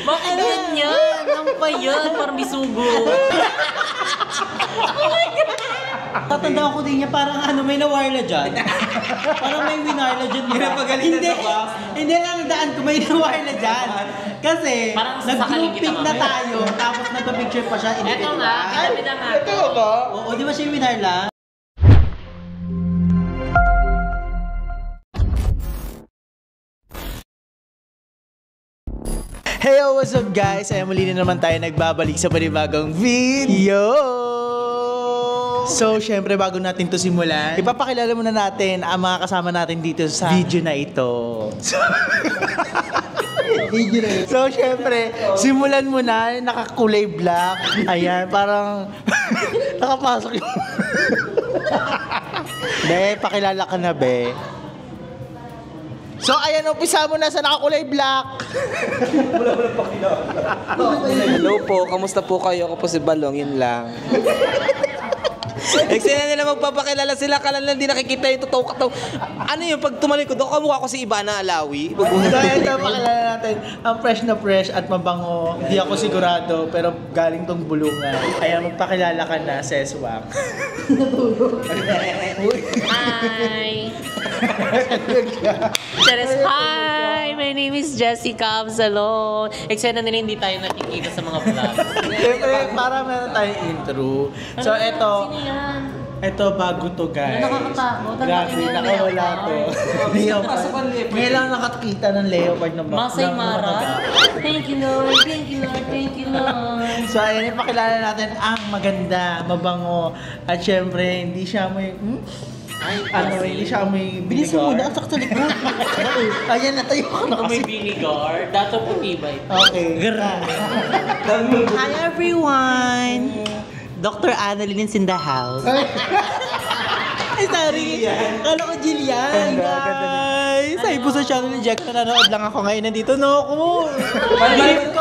Bakit ganyan? Ano pa yan? Parang bisugo. Tatandaan ko din niya, parang ano, may nawarla dyan. Parang may winarla dyan. Hindi lang daan ko, may nawarla dyan. Kasi, nag-grouping na tayo, tapos nagpa-picture pa siya. Eto nga, kita nga. Ito ba? Oo, di ba siya yung winarla? Hey, what's up guys? Ay muli na naman tayo nagbabalik sa panibagong video. So, syempre bago natin to simulan, ipapakilala muna natin ang mga kasama natin dito sa video na ito. So, syempre, simulan mo na, nakakulay black. Ayan, parang nakapasok yung... Be, pakilala ka na, be. So, ayan, umpisa mo na sa nakakulay black. Wala pakilala. Hello po, kamusta po kayo? Ako po si Balong, yun lang. Eksena nila magpapakilala sila, kala lang di nakikita yung totoo kataw. Ano yung pag tumalikod ako, kamukha ko si Ivana Alawi. So, ito, pakilala natin. Ang fresh na fresh at mabango. Hindi ako sigurado, pero galing tong bulungan. Ayan, magpakilala ka na, Seswang. Hi! Hi! My name is Jessica Absalon. Eksena nila hindi tayo nakikita sa mga vlogs. Siyempre, para meron tayong intro. So, ito. Sino yan? Ito, bago to, guys. Nakakatakot. Grabe, nakawala to. Leopard. Ngayon lang nakakita ng leopard na Masay Mara. Thank you, Lord. Thank you, Lord. Thank you, Lord. So, ayan, ipakilala natin ang maganda, mabango. At syempre, hindi siya may... hindi siya may vinegar. Bilis mo na, sakto likod. Ayan, natayo ka na Kung may kasi. vinegar, dato puti ba ito? Okay. Hi everyone! Dr. Annalyn is in the house. Ay, sorry. Kala ko Jillian, guys. Ay, po sa channel ni Jack, nanonood lang ako ngayon. Nandito na ako.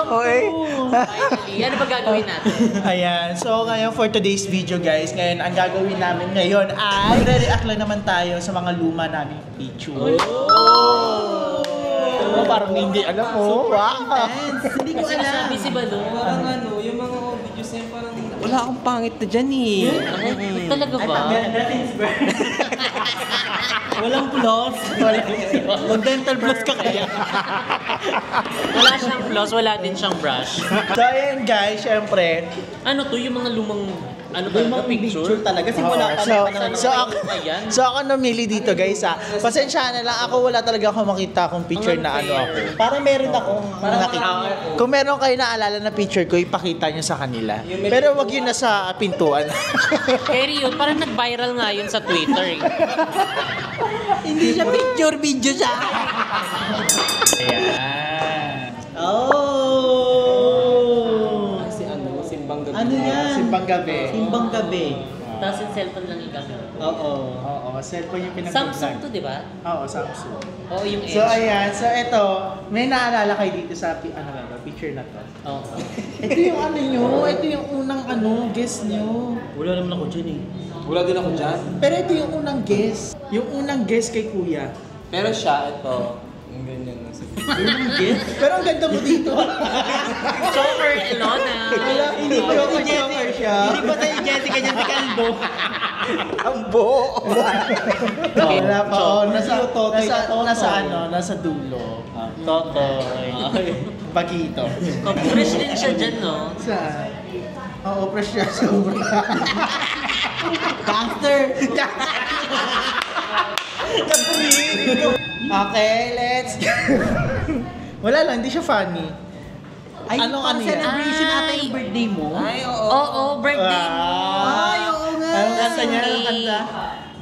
Okay. Finally, ano ba gagawin natin? Ayan, so ngayon for today's video guys, ngayon ang gagawin namin ngayon ay magre-react lang naman tayo sa mga luma naming picture. Oh, parang hindi alam mo. Wow. Hindi ko alam. Sabi si Balong. Parang ano, yung mga videos na parang wala akong pangit na dyan eh. Talaga ba? Walang plus. Mag-dental plus ka kaya. Wala siyang floss, wala din siyang brush. So ayan guys, syempre. Ano to, yung mga lumang, ano ba, Yung mga picture talaga. Simula pa naman. So ako namili dito guys ha. Pasensya na lang ako, wala talaga ako makita akong picture na ano ako. Parang meron akong nakita. Kung meron kayo naalala na picture ko, ipakita nyo sa kanila. Pero wag yun na sa pintuan. Pero yun, parang nag-viral nga yun sa Twitter eh. Hindi siya picture, video siya. Ayan. Oh! kasi ano, simbang gabi. Ano yan? Simbang gabi. Simbang gabi. Tapos yung cellphone lang yung gamit. Oo. Oo. Cellphone yung pinag-vlog. Samsung to, di ba? Oo, Samsung. Oo, yung Edge. So, ayan. So, ito. May naalala kayo dito sa picture na to. Oo. Ito yung ano nyo. Ito yung unang guess nyo. Wala naman ako dyan eh. Wala din ako dyan. Pero ito yung unang guess. Yung unang guess kay kuya. Pero siya, ito. Yung ganyan na siya. Unang guess? Pero ang ganda mo dito. Choker, Elona. Hindi ko si Jessica siya. Hindi ko tayo Jessica niya si Caldo. Ang buo. Wala pa. Nasa dulo. Totoy. Pagito. Fresh din siya dyan, no? Saan? Oo, fresh siya. Sobra. Gangster! Okay, let's go. Wala lang, hindi siya funny. Ay, ano yan? celebration ata yung birthday mo? Ay, oo. Oo, birthday mo. Ay, oo nga. Anong kanta niya? Anong kanta?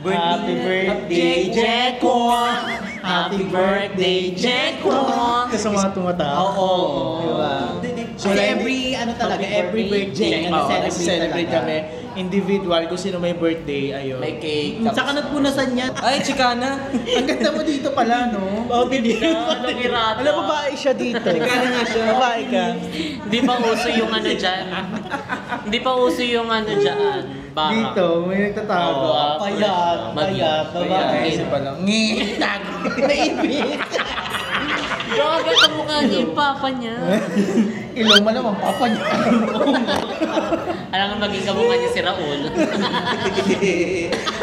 Happy birthday, Jeko! Happy birthday, Jeko! Kasi mga tumatawa. Oo. Diba? So every birthday, celebrate kami. Individual, kung sino may birthday, ayun. May cake. Saka nagpunasan niya. Ay, chikana. Ang ganda mo dito pala, no? Oo, Nagirata. Alam, babae siya dito. Chikana nga siya. Babae ka. Hindi pa uso yung ano dyan. Hindi pa uso yung ano dyan. Bara. Dito, may nagtatago. Oo, Payat, babae. Kasi pala. Tago. Naibig. Grabe ka mukha niya yung papa niya. Ilong mo naman, papa niya. Alam nga maging kamukha niya si Raul.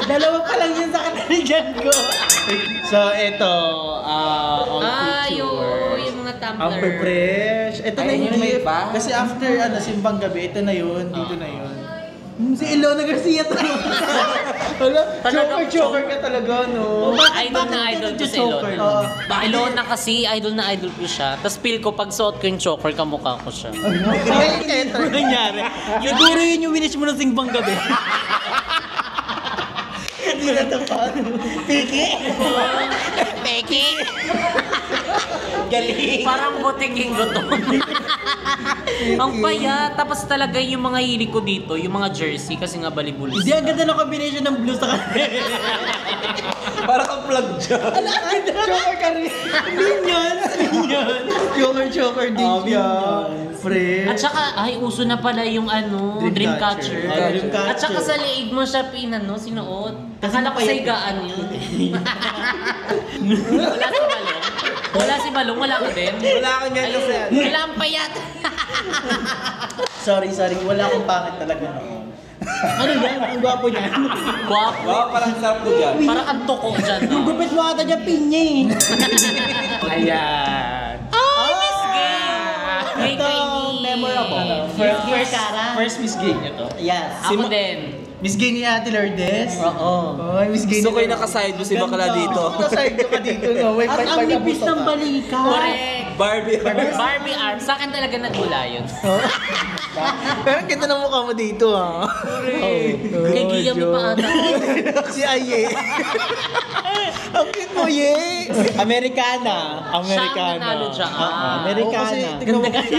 Dalawa pa lang yun sa kaniligan ko. So, ito, all picture. Yung mga tumbler. Ang fresh. Ito na Ay, yung may gift. iba? Kasi after simbang gabi, ito na yun. Dito na yun. Si Ilona Garcia to. Wala, Talagang choker ka talaga, no? Idol na idol ko si Ilona. Oo. Ilona kasi, idol na idol ko siya. Tapos feel ko, pag suot ko yung choker, kamukha ko siya. Ay, ito. nangyari? Siguro yun yung winish mo ng singbang gabi. Hindi na tapat. Piki. Peki! Galing. Parang butingin ko to. Ang payat. Tapos talaga yung mga hilig ko dito, yung mga jersey, kasi nga balibuli. Hindi, ang ganda ng combination ng blue sa kanila. Parang kang plug dyan. Choker ka rin. Minions! Choker din siya. Fresh. At saka, ay, uso na pala yung Dreamcatcher. Dreamcatcher. At saka sa liig mo siya sinuot. Akala ko sa higaan yun. Wala si Balong. Wala si Balong, wala ko din. Wala ka nga kasi. Wala ang payat. Sorry. Wala akong pangit talaga noon. Ano yan? Ang gwapo niya. Guwapo. Wow, parang sarap ko dyan. Parang ang toko dyan. Ang No? gupit mo ata dyan, pinya eh. Ayan. Ay, Miss Gay! Gay Ito, Queenie. memorable. First Miss Gay niya to. Yes. Ako din. Miss Gay ni Ate Lourdes. Oo. Oh, Miss Gay Gusto ko ni yung nakaside mo si Bakla dito. Nakaside ka dito, no? May At ang pagkabuto nipis ng ka. balika. Correct. Barbie. Barbie arms. Sa akin talaga nagmula yun. Pero ang ganda ng mukha mo dito, ha? Kay Gia mo pa ata. Si Aye. Ang cute mo, Ye. Americana. Siya ang nanalo dyan. Americana. Oo, kasi tignan mo kasi.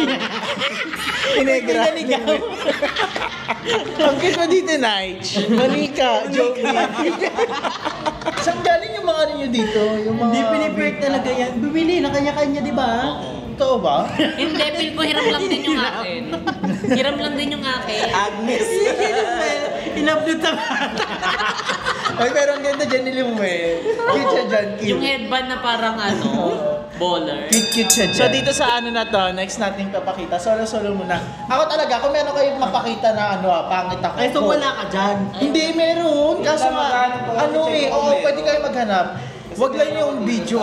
Inegra. Ang cute mo dito, Nige. Monica, Joey. Saan galing yung mga ano nyo dito? Yung mga... Hindi pinipirk talaga yan. Bumili na kanya-kanya, di ba? Totoo ba? Hindi, feel ko hiram lang din yung akin. Hiram lang din yung akin. Agnes. In-upload sa Ay, pero ang ganda dyan ni Lumel. Cute siya dyan, Yung cute. headband na parang baller. Cute siya dyan. So dito sa ano na to, next nating papakita, solo-solo muna. Ako talaga, kung meron kayong mapakita na pangit ako. Ay, so wala ka dyan. Hindi, meron. Kaso nga, oo, pwede kayo maghanap. Wag lang yung video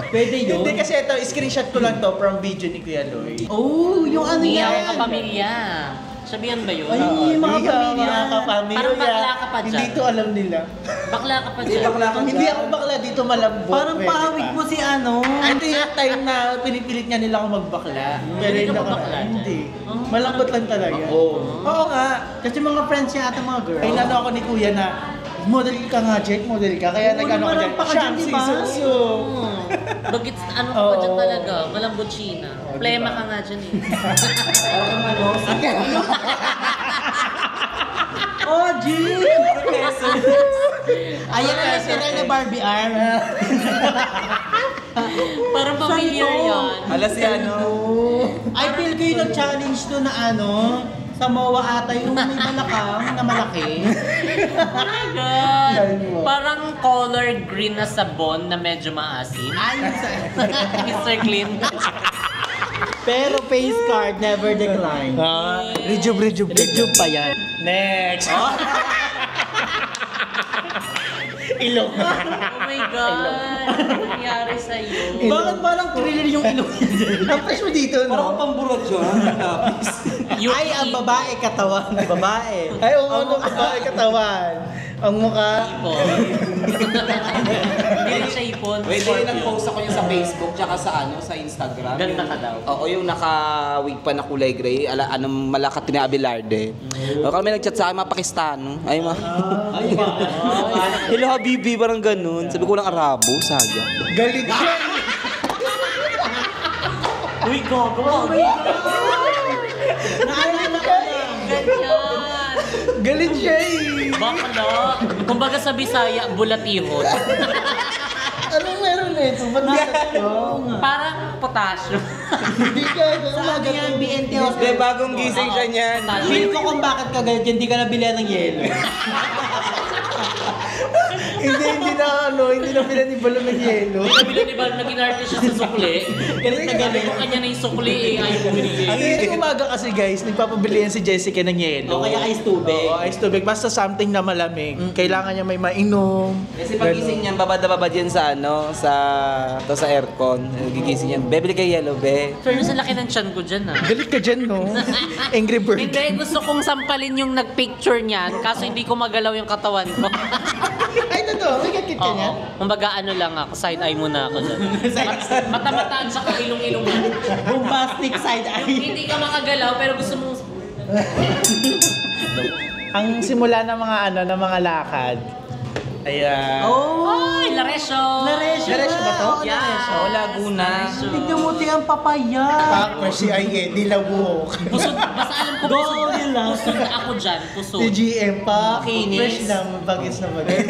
Pwede yun. Hindi kasi ito, screenshot ko lang to from video ni Kuya Lloyd. Oh, yung ano Hindi yan. ako kapamilya. Sabihan ba yun? Ay, mga pamilya. Mga kapamilya. Parang bakla ka pa dyan. Hindi to alam nila. Bakla ka pa Hindi dyan. bakla ka Hindi ako bakla dito malambot. Parang pwede pahawig pa. mo si ano. Ito yung time na pinipilit niya nila ako magbakla. Pero Hindi ka hindi ba bakla dyan? Hindi. Oh. Malambot lang talaga. Oo nga. Kasi mga friends niya ata mga girl. Ay nano ako ni Kuya na model ka nga, Jack, model ka. Kaya Oo, nag-ano ko dyan. naman pa ka dyan, di ba? Suso. Bagits, ano ka pa Oo. dyan talaga? Malambot China. Plema ka nga dyan eh. Oh, Jean! Ayan ang literal na Barbie arm. Parang familiar yan. Ala si ano. I feel ko yung nag-challenge to na ano, sa MOA ata yung may balakang na malaki. Oh my God! Yan mo. Parang color green na sabon na medyo maasim. Ay, Mr. Clean. pero face card never decline. Rejuve. Rejuve pa yan. Next. Ilong. Oh my God! Ano nangyari sa'yo? Bakit parang thriller yung ilong niya? Ang fresh mo dito, no? Parang pamburot dyan. Lapis. Ay, ang babae katawan. Babae. Ay, oo, ano babae katawan. Ang mukha. Hindi siya ipon. Wait, yun ang post ako yung sa Facebook tsaka sa sa Instagram. Ganda ka daw. Oo, yung naka-wig pa na kulay gray. Anong malakat ni Abelarde. O kami nag-chat sa akin, mga Pakistano. Ay, hello, Habibi, parang ganun. Sabi ko lang Arabo, saga. Galit siya. Uy, gogo! Naalala ko lang. Ganyan! Galit siya eh. Bakla! Kumbaga sa Bisaya, bulatihon. Anong meron nito? Ba't gato? Parang potassium. Hindi ka. Sabi nga BNT Hindi, Hospital. bagong gising siya niyan. Feel ko kung bakit ka ganyan, hindi ka nabilihan ng yelo. Hindi na pinanibalo ng yelo. Binabila ni Val, naging artist siya sa sukli. Galit na galit. Kung kanya na yung sukli, ayaw ko binigay. Ang umaga kasi guys, nagpapabili yan si Jessica ng yelo. O kaya ice tubig. Oo, ice tubig. Basta something na malamig. Kailangan niya may mainom. Kasi pagising niyan, babad na babad yan sa sa aircon. Gigising yan. Bebili kay yellow, be. Fairness, ang laki ng chan ko dyan, ah. Galit ka dyan, no? Angry bird. Hindi, gusto kong sampalin yung nag-picture niyan, kaso hindi ko magalaw yung katawan ko. Ay, totoo. May kakit ka niya. Kumbaga ano lang ako, side eye muna ako dyan. Mata-mataan sa ilong-ilong yan. Bombastic side eye. Hindi ka makagalaw, pero gusto mong... Ang simula ng mga lakad. Ayan. Ay, Laresyo! Laresyo ba to? Yeah. Oo, Laguna. Tignan mo ang papaya. Pakper si Aye, di labuhok. Pusod, basta alam ko pusod, pusod na ako dyan, pusod. Si GM pa, Kinis. fresh lang, bagis na bagis.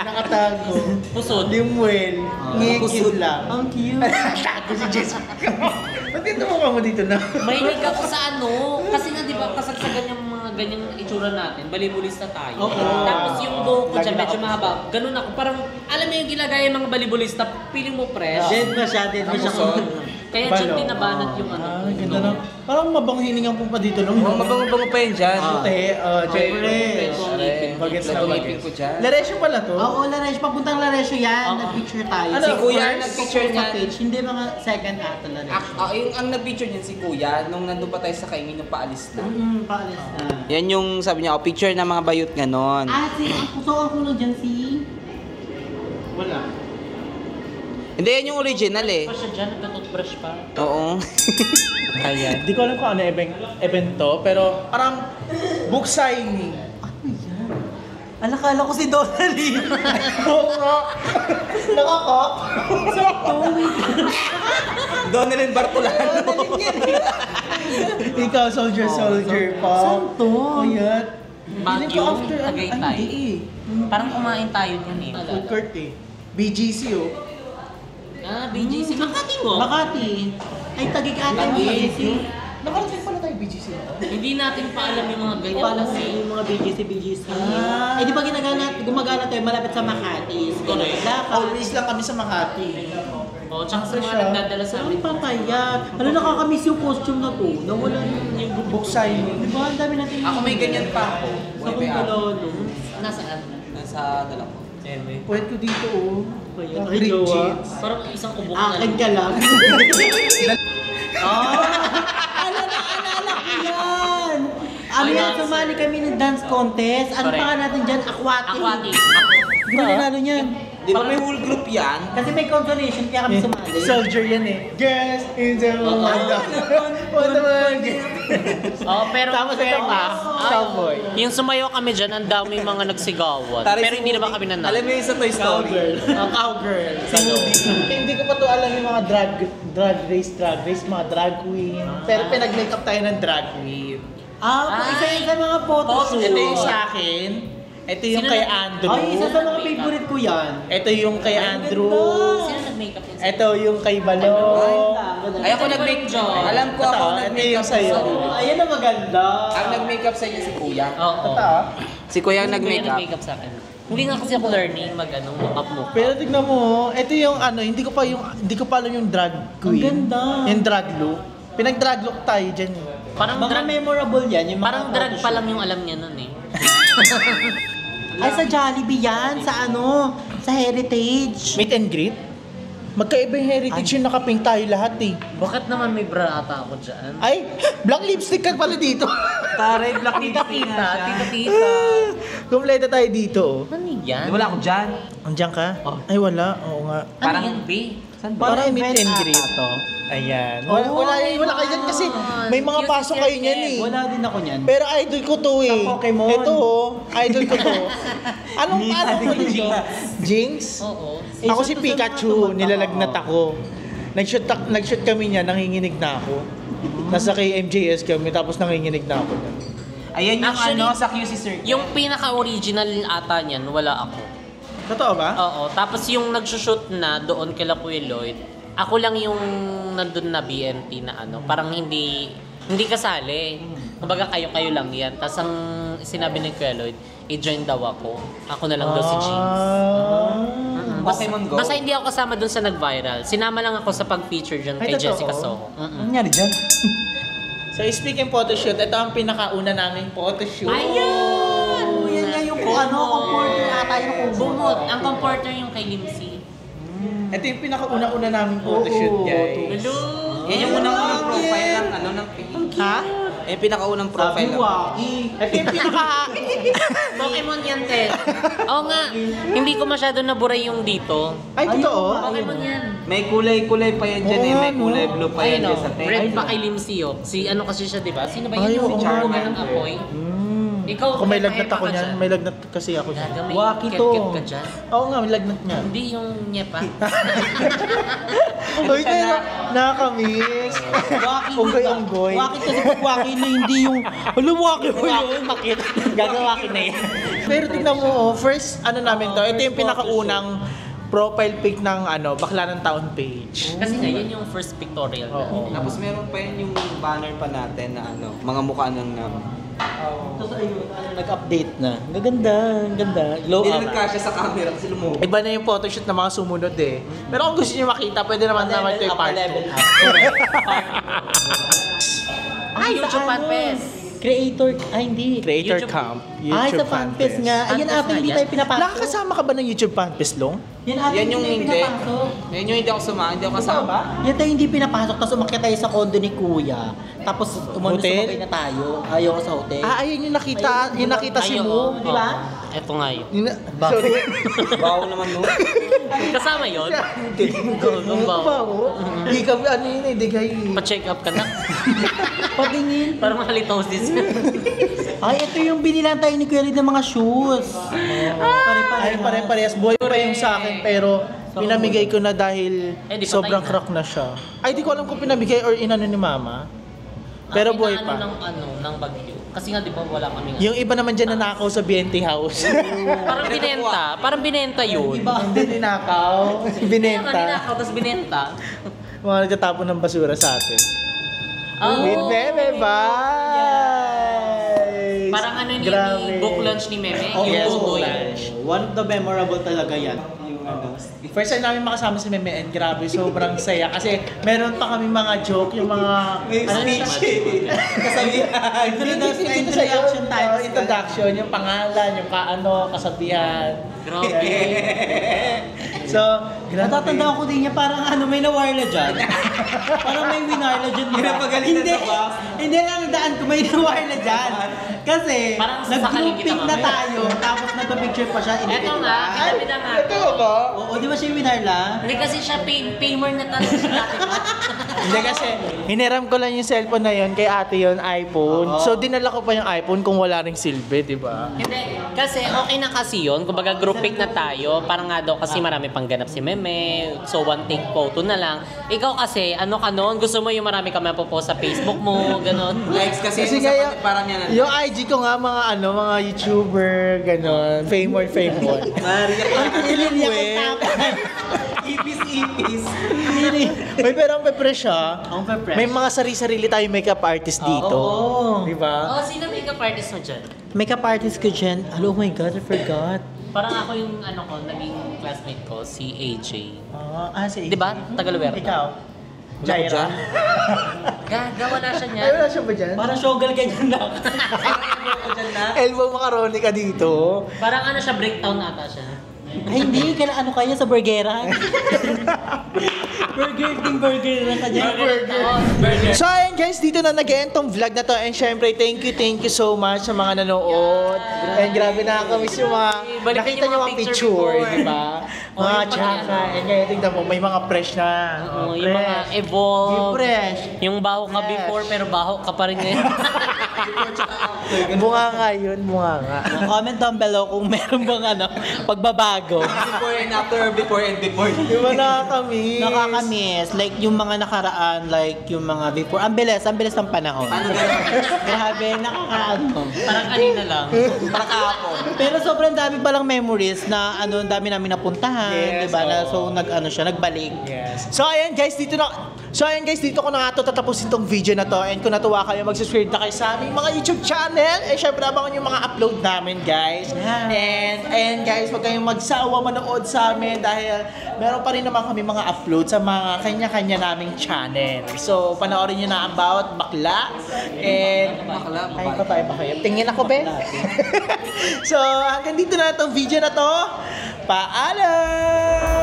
Nakatago. Pusod. Limwell. Ngikid lang. Ang cute. Tago si Jessica. Ba't dito mo dito na? Mahilig ako sa ano, kasi nga di ba kasagsagan yung mga ganyang itsura natin, balibulista tayo. Oo. Tapos yung buhok ko dyan Lagi medyo mahaba. Ganun ako, parang alam mo yung ginagaya ng mga balibulista, feeling mo fresh. Dead na siya. Kaya dyan binabanat yung ano. Ah, ganda na. Parang mabanghiningan po pa dito lang. Oo, mabango-bango pa yan dyan. Puti, Fresh. bagets na Lagong bagets. ipin ko dyan. Laresyo pala to? Oo, Laresyo. Papuntang Laresyo yan. Oo. Nag-picture tayo. Ano, Si Kuya first? nag-picture Sa niya. page. Hindi mga second ata Laresyo. Yung ang nag-picture niyan si Kuya, nung nandun pa tayo sa kaingin, nung paalis na. Paalis na. Yan yung sabi niya, picture ng mga bayot ganon. Ang kulong dyan si... Wala. Hindi, yan yung original eh. Pa siya dyan, nagka-toothbrush pa. Oo. Ayan. Di ko alam kung ano event to, pero parang book signing. Alakala ko si Donald. Oo nga. Nakaka. Donald and Bartolano. Ikaw, soldier pa. Saan to? Ayan. Baguio, Feeling ko after, Tagaytay. hindi Parang kumain tayo dyan eh. Food court eh. BGC oh. Ah, BJC. Makati mo. Makati. Ay, tagig ata yung BGC. Nakarating pala tayo BGC na. Hindi natin pa alam yung mga ganyan. Paano kasi. yung mga BGC? Ah. Eh, di ba gumagana tayo malapit sa Makati? Correct. Always lang kami sa Makati. Oo, tsaka sa mga Siya. nagdadala sa amin. Ang papaya. Ano, nakakamiss yung costume na to. Nawala yung Book signing. Di ba? Ang dami natin Ako may ganyan pa ako. Sa Buhay pa ako. Kumpulano. Nasaan? Nasa dala ko. Pwede ko dito oh. Ay, Ang ay, green jowa. jeans. Parang isang ubok na Akin lang. ka lang. Alala ko yan. Ano yan, sumali kami ng dance contest. Ano Correct. pa nga natin dyan? Aquatic. Aquatic. Di ba nanalo niyan? Di ba may whole group yan? Kasi may consolation kaya kami sumali. Soldier yan eh. Girls in the Wanda. Wanda man. Oo, pero Tapos ito pa, cowboy. yung sumayo kami dyan, ang daming mga nagsigawan. Tari Pero si hindi naman Woody. kami nanalo. Alam mo yung sa Toy Story? Ang cowgirl. Hindi ko pa to alam yung mga drag race, mga drag queen. Pero pinag-makeup tayo ng drag queen. Isa yun sa mga photoshoot. Ito yung sa akin. Ito yung Sino kay nag- Andrew. Ay, isa sa mga favorite ko yan. Ito yung kay Andrew. Sino nag-makeup yun? Ito yung kay Balong. Ay, ako nag-make Alam ko ako Ito, nag-make yung up sa'yo. Ayan ang maganda. Ang nag-make up sa inyo si Kuya. Oo. Totoo. Si Kuya ang Nag-make nag-make up. sa akin. Hindi nga kasi ako learning mag-up mo. Pero tignan mo, ito yung ano, hindi ko pa alam yung drag queen. ganda. Yung drag look. Pinag-drag look tayo dyan. Parang Mga drag, memorable yan. Yung mga parang drag pa photoshoot. lang yung alam niya nun eh. Ay, sa Jollibee yan. Sa ano? Sa Heritage. Meet and greet? Magkaiba yung heritage yung nakapink tayo lahat eh. Bakit naman may bra ata ako dyan? Ay, black lipstick ka pala dito. Taray, black Tita-tita. Kompleto tayo dito. oh. Ano yan? Wala ako dyan. Andiyan ka? Ay, wala. Oo nga. Ano Parang- yan, B? Saan ba? Parang meet event and ata greet. to. Ayan. Wala kayo dyan kasi may mga Cute pasok si kayo Sir niyan Kev. eh. Wala din ako niyan. Pero idol ko to eh. Sa Pokemon. Ito oh, idol ko to. Anong ko dito? Jinx? Oo. Ako Isa si to sa Pikachu, mga tumatawa. nilalagnat ako. Nag-shoot kami niya, nanginginig na ako. Nasa kay MJS kami, tapos nanginginig na ako. Ayan yung Actually, ano sa QC Circle. Yung pinaka-original ata niyan, wala ako. Totoo ba? Oo. Tapos yung nagsushoot na doon kay Kuya Lloyd, ako lang yung nandun na BNT na ano. Parang hindi kasali. Kumbaga kayo lang yan. Tapos ang sinabi ni Kuya Lloyd, i-join daw ako. Ako na lang daw si James. Pokemon Go. Basta hindi ako kasama dun sa nag-viral. Sinama lang ako sa pag-feature dyan kay Jessica Soho. Ano nangyari dyan? So speaking photoshoot, ito ang pinakauna naming photoshoot. Ayun! Yan nga yung comporter ata yung Bumot. Ang comporter yung kay Limsy. Ito yung pinakauna-una naming photoshoot, guys. Hello! Yan yung unang profile ng ng page. Ha? Yung pinakaunang profile ng Ito yung pinaka... Pokemon yan, te. Oo nga. Hindi ko masyado naburay yung dito. Ay, totoo? Pokemon yan. May kulay-kulay pa yan dyan eh. May Oo, kulay blue pa yan Ayun dyan o. sa text. Red pa kay Limsy o. Si ano kasi siya, di ba? Sino ba yun? Ay, Yung oo, Charmander ng Charmander. apoy? Ikaw, Kung may kaya lagnat pa ako ka niyan, dyan. may lagnat kasi ako niyan. Gaga, may Waki to. ket-ket ka dyan. Oo nga, may lagnat niyan. Hindi yung nyepa. Uy, tayo nakakamiss. Unggoy-unggoy. Wakit kasi pag waki na hindi yung, alam waki mo yun. Gagawakin na yan. Pero tingnan mo, first ano namin to, ito yung pinakaunang profile pic ng bakla ng taon page. Kasi nga, yun yung first pictorial na. Oo. Tapos meron pa yan yung banner pa natin na mga mukha ng Tapos ayun, nag-update na. Gaganda, ang ganda. Glow Hindi na up. nagkasya sa camera kasi lumuhog. Iba na yung photoshoot na mga sumunod eh. Pero kung gusto niyo makita, pwede naman naman ito yung part 2. Level up. Ay, YouTube sa Fan ano? Fest. Creator, hindi. Creator YouTube- Camp. Ay, sa fanfest nga. Ayan Fanfest ata nga hindi yan. tayo pinapasok. Nakakasama ka ba ng YouTube Fanfest, Long? Yan ata Yan yung tayo hindi. pinapasok. Yan yung hindi ako sumama, hindi ako kasama. Yan tayo hindi pinapasok, tapos umakyat tayo sa condo ni Kuya. Tapos umano Hotel? sumabay na tayo. Ayaw ko sa hotel. Ayun yung nakita, yung nakita si Ayun, Mo. oh. di ba? Ito nga yun. Sorry. Bawo naman no. Kasama yun? Ang bawo. Di ka, ano yun eh, di kayo. Pa-check up ka na. Patingin. Parang halitosis. Ay, ito yung binilan tayo ni Kuya Lloyd ng mga shoes. Ay, pare-parehas. Buhay pa yung sa akin, pero pinamigay ko na dahil Eh, di patay sobrang na. crack na siya. Ay, di ko alam kung pinamigay or inano ni Mama. Pero buhay pa. Ng bagyo. Kasi nga, di ba, wala kami nga. Yung iba naman dyan na nakaw sa BNT House. Parang binenta. Parang binenta yun. Hindi ninakaw. Binenta. Ninakaw, tapos binenta. Mga nagtatapon ng basura sa atin. Oh. With Meme Vibes! Parang ano ni Grabe. book launch ni Meme. Oh, yung yes, Ugoy. book launch. One of the memorable talaga yan. Yung ano. First time namin makasama si Meme and grabe, sobrang saya. Kasi meron pa kami mga joke, yung mga... Kasabihan. Introduction time. Introduction, yung pangalan, yung kasabihan. Grabe. So, Natatandaan ko din niya parang ano may nawarla dyan. Parang may winarla dyan. Diba? Pinapagalitan Hindi. sa box. Hindi lang daan ko may nawarla dyan. Kasi Parang nag-group sasakalin pic kita na mamaya. tayo tapos nagpa-picture pa siya. Eto nga, kinabi na nga. ito ba? Oo, di ba siya yung winarla? Hindi kasi siya pamer na talaga siya dati pa. Hindi kasi, hiniram ko lang yung cellphone na yun, kay ate yun, iPhone. Oo. So, dinala ko pa yung iPhone kung wala ring silbi, di ba? Hindi, kasi okay na kasi yun. Kumbaga group pic na tayo. Parang nga daw kasi marami pang ganap si Meme. So one take photo na lang. Ikaw kasi, ano ka noon? Gusto mo yung marami ka mapopost sa Facebook mo, ganon. Likes kasi yung kaya, sa parang yan. yung IG ko nga, mga YouTuber, gano'n, fame more. Maria. Ililia ko Wait. tapos. Ipis. May pero ang pepre siya. Ang pepre. May mga sarili-sarili tayo makeup artist dito. Oo. Di ba? Oh, sino makeup artist mo dyan? Makeup artist ko dyan. Oh my God, I forgot. Parang ako yung naging classmate ko, si AJ. Si Di ba? Tagaluwerta. Ikaw? Jaira? Gaga, wala siya Ay, niyan. wala siya ba dyan? Parang shogal ganyan lang. Elbow macaroni ka dito. Parang ano siya, breakdown ata siya. Ay, hindi. Ano kaya sa burgeran? burger lang ka dyan. So ayun guys, dito na nag-end tong vlog na to. And syempre, thank you so much sa mga nanood. And grabe nakakamiss yung mga Balikan nakita yung nyo mga mga picture picture, before. di ba? Oh, Mga yung tsaka. mga- And ngayon tingnan mo, may mga fresh na. Oo, yung mga Fresh. evolve. Fresh. Yung baho ka Fresh. before, pero baho ka pa rin ngayon. Bunga nga yun, bunga nga. Comment down below kung meron bang pagbabago. Before and after, before and before. Di ba nakakamiss? Nakakamiss. Like yung mga nakaraan, like yung mga before. Ang bilis ng panahon. Paano ganun? Grabe, nakakaano. Parang kanina lang. Parang kahapon. Pero sobrang dami palang memories na ang dami namin napuntahan, Yes, 'di ba? Na oo. so nagbalik. Yes. So ayan guys, dito ko na nga to tatapusin tong video na to. And kung natuwa kayo, mag-subscribe na kayo sa aming aming mga YouTube channel. Eh, syempre, abangan yung mga upload namin, guys. And guys, huwag kayong magsawa manood sa amin dahil meron pa rin naman kami mga upload sa mga kanya-kanya naming channel. So, panoorin nyo na ang bawat bakla. And, ay, babae pa kayo. Tingin ako, be. So, hanggang dito na itong video na to. Paalam!